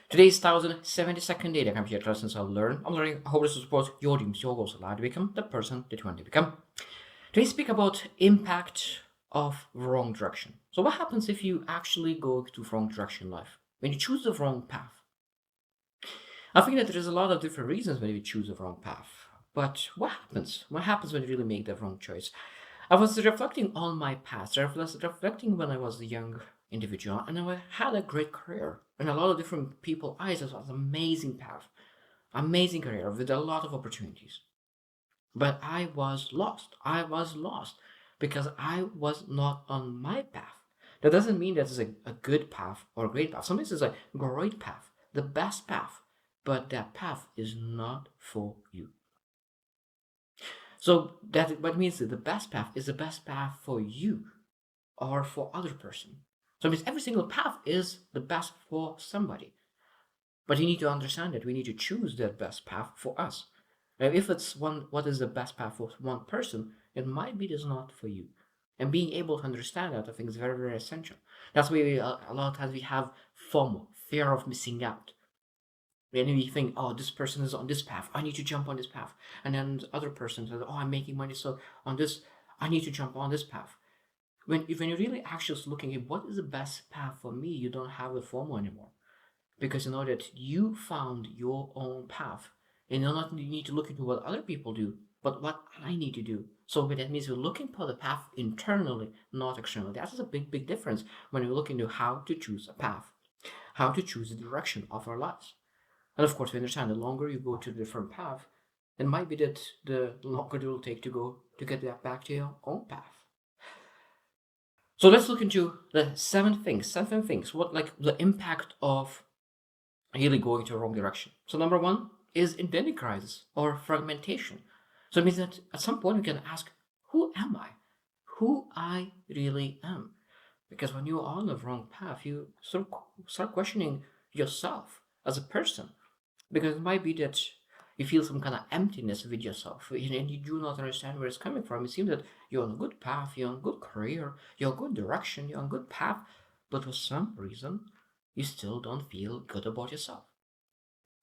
Today's 1072nd day, the computer lessons I'll learn. I'm learning how to support your dreams, your goals, allowed to become the person that you want to become. Today, speak about impact of wrong direction. So, what happens if you actually go to wrong direction in life? When you choose the wrong path? I think that there's a lot of different reasons when you choose the wrong path. But what happens? What happens when you really make the wrong choice? I was reflecting on my past. I was reflecting when I was a young individual, and I had a great career. And a lot of different people eyes, it was an amazing path, amazing career with a lot of opportunities. But I was lost. I was lost because I was not on my path. That doesn't mean that it's a good path or a great path. Sometimes it's a great path, the best path, but that path is not for you. So that what means that the best path is the best path for you or for other person. So it means every single path is the best for somebody. But you need to understand that we need to choose that best path for us. And if it's one, what is the best path for one person, it might be it's not for you. And being able to understand that, I think, is very, very essential. That's why a lot of times we have FOMO, fear of missing out. When we think, oh, this person is on this path, I need to jump on this path. And then the other person says, oh, I'm making money, so on this, I need to jump on this path. When you're really actually looking at what is the best path for me, you don't have the FOMO anymore because you know that you found your own path and you not need to look into what other people do, but what I need to do. So that means we're looking for the path internally, not externally. That is a big, big difference when we look into how to choose a path, how to choose the direction of our lives. And of course, we understand the longer you go to the different path, it might be that the longer it will take to go to get that back to your own path. So let's look into the seven things, what like the impact of really going to a wrong direction. So number one is identity crisis or fragmentation. So it means that at some point we can ask, who am I? Who I really am? Because when you're on the wrong path, you start questioning yourself as a person. Because it might be that you feel some kind of emptiness with yourself and you do not understand where it's coming from. It seems that you're on a good path, you're on a good career, you're on a good direction, you're on a good path, but for some reason, you still don't feel good about yourself.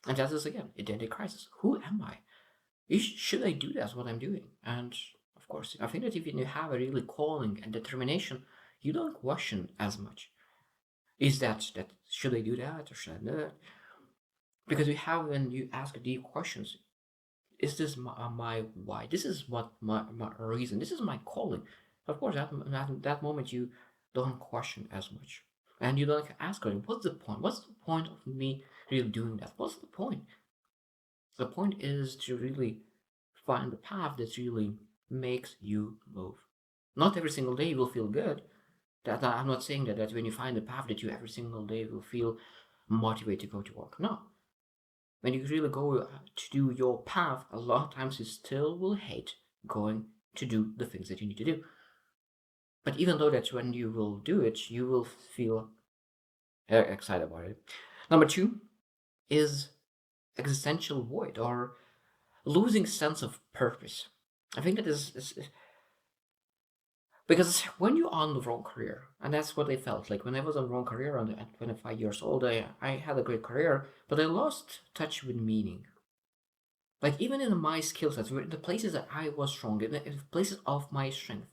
And that is again identity crisis. Who am I? Should I do that? What I'm doing? And of course, I think that if you have a really calling and determination, you don't question as much. Is that should I do that or should I do that? Because we have when you ask deep questions, is this my why? This is what my reason. This is my calling. Of course, that moment you don't question as much, and you don't ask, what's the point? What's the point of me really doing that? What's the point? The point is to really find the path that really makes you move. Not every single day you will feel good. That I'm not saying that when you find the path that you every single day will feel motivated to go to work. No. When you really go to do your path, a lot of times you still will hate going to do the things that you need to do. But even though that's when you will do it, you will feel excited about it. Number two is existential void or losing sense of purpose. I think that is because when you're on the wrong career, and that's what I felt like when I was on the wrong career at 25 years old, I had a great career, but I lost touch with meaning. Like even in my skill sets, the places that I was strong, in the places of my strength,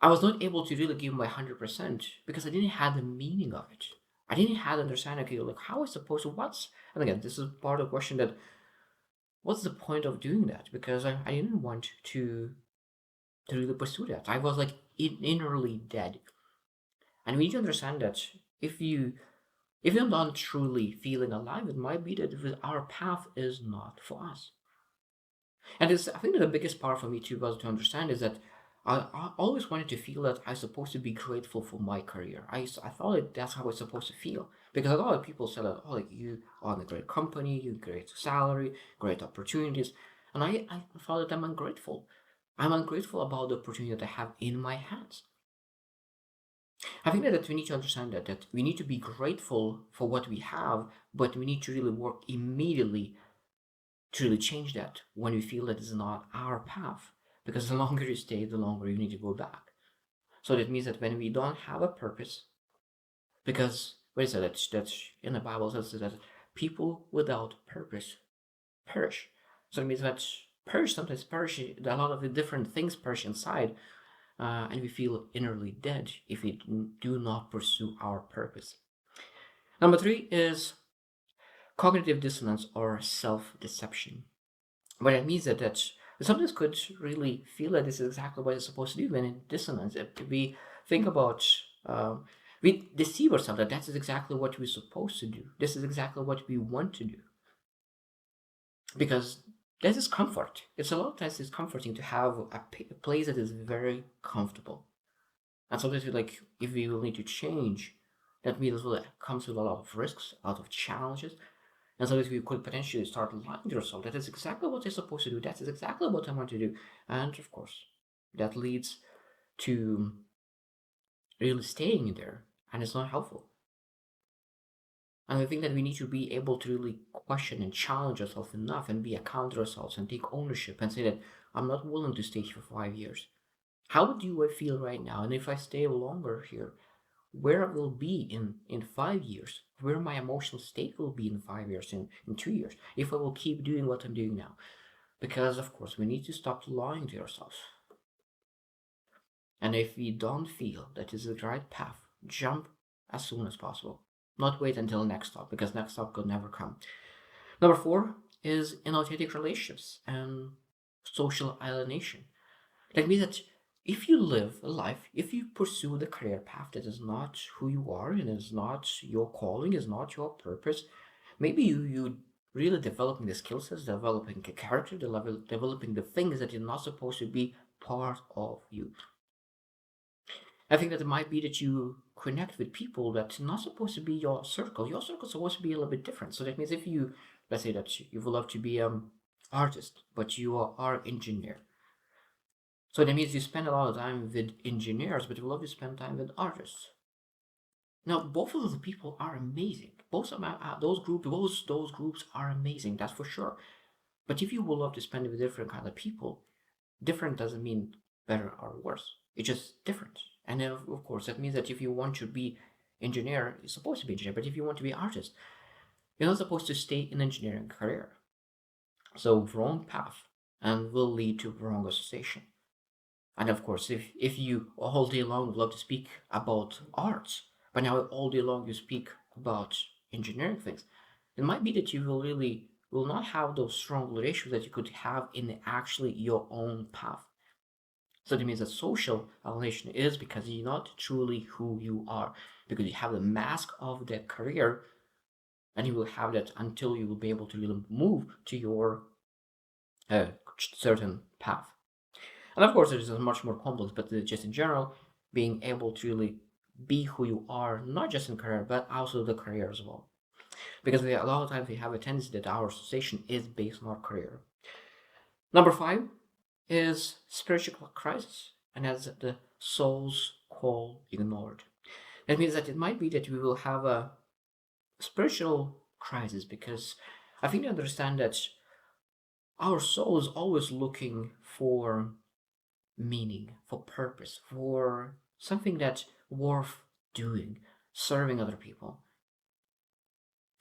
I was not able to really give my 100% because I didn't have the meaning of it. I didn't have the understanding, okay, like how is supposed to, and again, this is part of the question that, what's the point of doing that? Because I didn't want to really pursue that. I was like innerly dead. And we need to understand that if you if you're not truly feeling alive, it might be that our path is not for us. And I think that the biggest part for me too was to understand is that I always wanted to feel that I'm supposed to be grateful for my career. I thought that's how it's supposed to feel because a lot of people said that, oh, like you are in a great company, you great salary, great opportunities, and I thought that I'm ungrateful. I'm ungrateful about the opportunity that I have in my hands. I think that we need to understand that we need to be grateful for what we have, but we need to really work immediately to really change that when we feel that it's not our path. because the longer you stay, the longer you need to go back. So that means that when we don't have a purpose, because what is it that in the Bible says that people without purpose perish. So it means that sometimes perish, a lot of the different things perish inside, and we feel innerly dead if we do not pursue our purpose. Number three is cognitive dissonance or self-deception. What it means that we sometimes could really feel that this is exactly what it's supposed to do when in dissonance. If we think about, we deceive ourselves that that is exactly what we're supposed to do. This is exactly what we want to do. Because that is comfort. It's a lot of times it's comforting to have a place that is very comfortable. And sometimes we like, if we will need to change, that means it comes with a lot of risks, a lot of challenges. And so we could potentially start lying to ourselves. That is exactly what they're supposed to do. That is exactly what I want to do. And of course, that leads to really staying there. And it's not helpful. And I think that we need to be able to really question and challenge ourselves enough and be account to ourselves and take ownership and say that I'm not willing to stay here for 5 years. How do I feel right now? And if I stay longer here, where I will be in 5 years, where my emotional state will be in 5 years, in 2 years, if I will keep doing what I'm doing now. Because, of course, we need to stop lying to ourselves. And if we don't feel that is the right path, jump as soon as possible. Not wait until next stop, because next stop could never come. Number four is inauthentic relationships and social alienation. That means that if you live a life, if you pursue the career path that is not who you are and is not your calling, is not your purpose, maybe you really developing the skill sets, developing a character, developing the things that are not supposed to be part of you. I think that it might be that you connect with people that's not supposed to be your circle. Your circle is supposed to be a little bit different. So that means if you, let's say that you would love to be an artist, but you are engineer. So that means you spend a lot of time with engineers, but you love to spend time with artists. Now, both of those people are amazing. Both of those groups are amazing. That's for sure. But if you will love to spend it with different kind of people, different doesn't mean better or worse. It's just different. And then, of course, that means that if you want to be engineer, you're supposed to be engineer. But if you want to be artist, you're not supposed to stay in engineering career. So wrong path and will lead to wrong association. And of course, if you all day long would love to speak about arts, but now all day long you speak about engineering things, it might be that you will not have those strong relationships that you could have in actually your own path. So that means that social alienation is because you're not truly who you are, because you have the mask of that career, and you will have that until you will be able to really move to your certain path. And of course, it is much more complex, but just in general, being able to really be who you are, not just in career, but also the career as well. Because a lot of times we have a tendency that our association is based on our career. Number five is spiritual crisis, and as the soul's call ignored. That means that it might be that we will have a spiritual crisis because I think you understand that our soul is always looking for meaning, for purpose, for something that's worth doing, serving other people.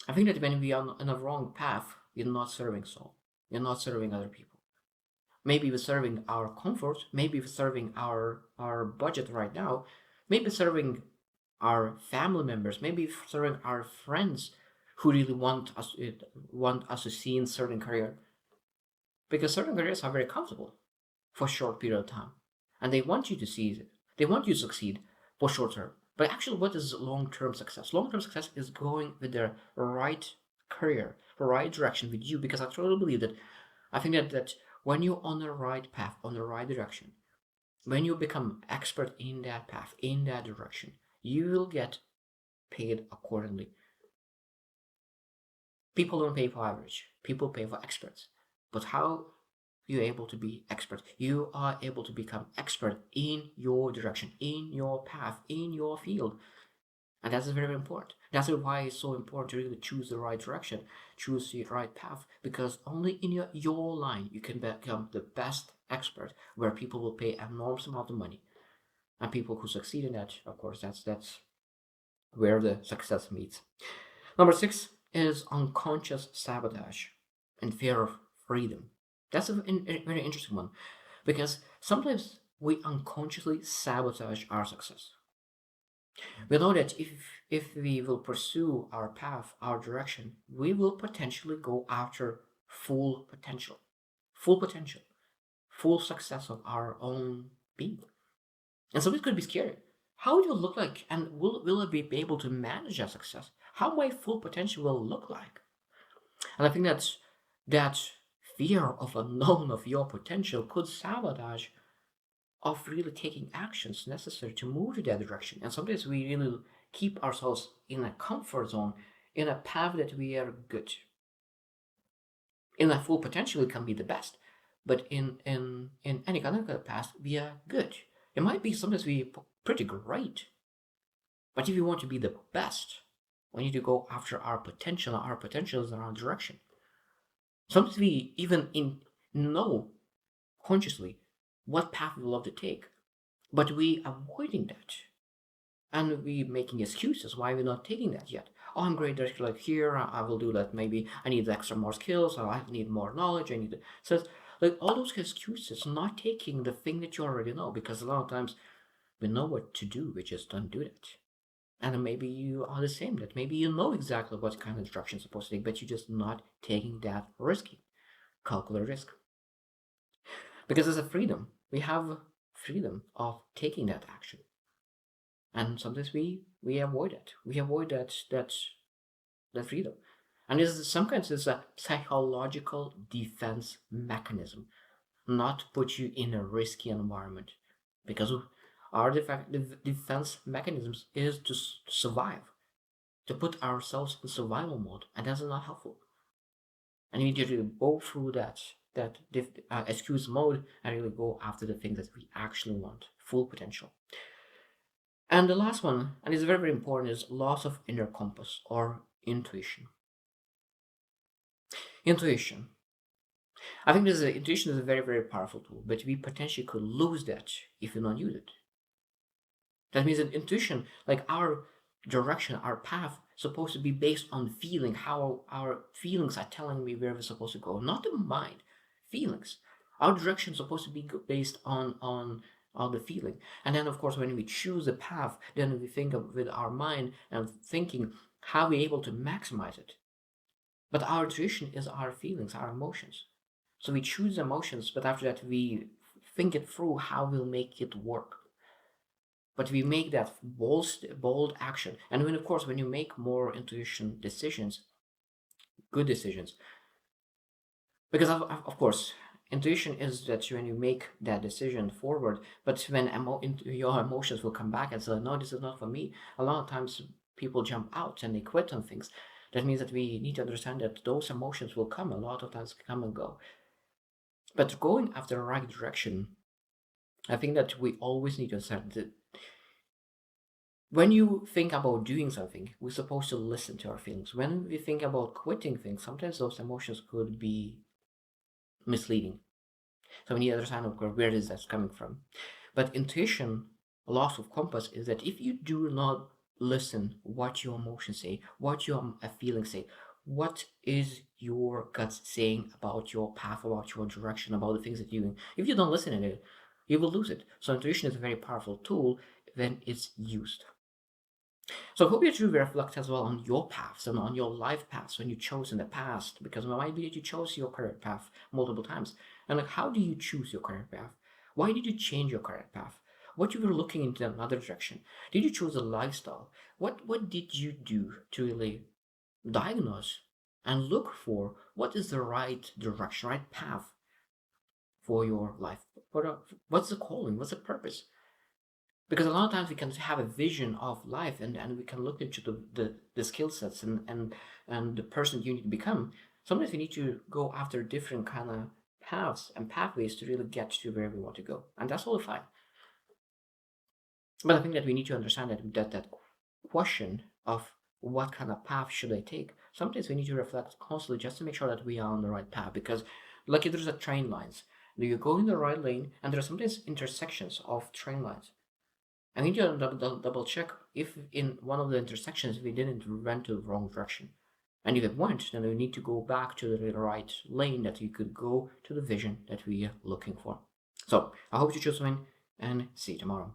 I think that when we are on a wrong path, we're not serving soul. We're not serving other people. Maybe we're serving our comfort, maybe we're serving our budget right now, maybe serving our family members, maybe serving our friends who really want us to see in certain career. Because certain careers are very comfortable for a short period of time. And they want you to see it. They want you to succeed for short term. But actually, what is long term success? Long term success is going with the right career, the right direction with you. Because I truly believe that I think that when you're on the right path, on the right direction, when you become expert in that path, in that direction, you will get paid accordingly. People don't pay for average, people pay for experts. But how you're able to be expert. You are able to become expert in your direction, in your path, in your field. And that's very important. That's why it's so important to really choose the right direction, choose the right path, because only in your line you can become the best expert, where people will pay enormous amount of money. And people who succeed in that, of course, that's where the success meets. Number 6 is unconscious sabotage and fear of freedom. That's a very interesting one, because sometimes we unconsciously sabotage our success. We know that if we will pursue our path, our direction, we will potentially go after full potential, full potential, full success of our own being. And so it could be scary. How will it look like, and will it be able to manage that success? How my full potential will look like? And I think that fear of unknown of your potential could sabotage of really taking actions necessary to move to that direction. And sometimes we really keep ourselves in a comfort zone, in a path that we are good. In a full potential, we can be the best. But in any kind of path, we are good. It might be sometimes we pretty great. But if you want to be the best, we need to go after our potential. Our potential is in our direction. Sometimes we even know consciously what path we love to take, but we avoiding that, and we making excuses why we're not taking that yet. Oh, I'm great directly like here. I will do that. Maybe I need extra more skills, or I need more knowledge. I need to. So it's like all those excuses, not taking the thing that you already know, because a lot of times we know what to do, we just don't do it. And maybe you are the same. That maybe you know exactly what kind of instruction you're supposed to take, but you're just not taking that risky, calculated risk. Because as a freedom, we have freedom of taking that action, and sometimes we avoid it. We avoid that freedom, and this is sometimes it's a psychological defense mechanism, not to put you in a risky environment, because our defense mechanisms is to survive, to put ourselves in survival mode, and that's not helpful. And you need to go through that excuse mode and really go after the things that we actually want, full potential. And the last one, and it's very, very important, is loss of inner compass or intuition. Intuition. I think intuition is a very, very powerful tool, but we potentially could lose that if we don't use it. That means that intuition, like our direction, our path, supposed to be based on feeling, how our feelings are telling me where we're supposed to go, not the mind, feelings. Our direction is supposed to be based on the feeling. And then, of course, when we choose a path, then we think of with our mind and thinking how we're able to maximize it. But our intuition is our feelings, our emotions. So we choose emotions, but after that, we think it through how we'll make it work. But we make that bold action. And when, of course, when you make more intuition decisions, good decisions, because of course, intuition is that when you make that decision forward, but when your emotions will come back and say, no, this is not for me. A lot of times people jump out and they quit on things. That means that we need to understand that those emotions will come, a lot of times come and go. But going after the right direction, I think that we always need to understand that when you think about doing something, we're supposed to listen to our feelings. When we think about quitting things, sometimes those emotions could be misleading. So we need to understand, of course, where is that coming from. But intuition, loss of compass, is that if you do not listen what your emotions say, what your feelings say, what is your gut saying about your path, about your direction, about the things that you're doing, if you don't listen to it, you will lose it. So intuition is a very powerful tool when it's used. So I hope you truly reflect as well on your paths and on your life paths when you chose in the past, because it might be that you chose your career path multiple times. And like, how do you choose your career path? Why did you change your career path? What you were looking into another direction? Did you choose a lifestyle? What did you do to really diagnose and look for what is the right direction, right path for your life? What's the calling? What's the purpose? Because a lot of times we can have a vision of life, and we can look into the skill sets and the person you need to become. Sometimes we need to go after different kind of paths and pathways to really get to where we want to go, and that's all fine. But I think that we need to understand that question of what kind of path should I take? Sometimes we need to reflect constantly just to make sure that we are on the right path. Because, like, if there's a train lines, you go in the right lane, and there are sometimes intersections of train lines. I need to double check if in one of the intersections we didn't run to the wrong direction. And if it went, then we need to go back to the right lane that we could go to the vision that we are looking for. So I hope you choose something and see you tomorrow.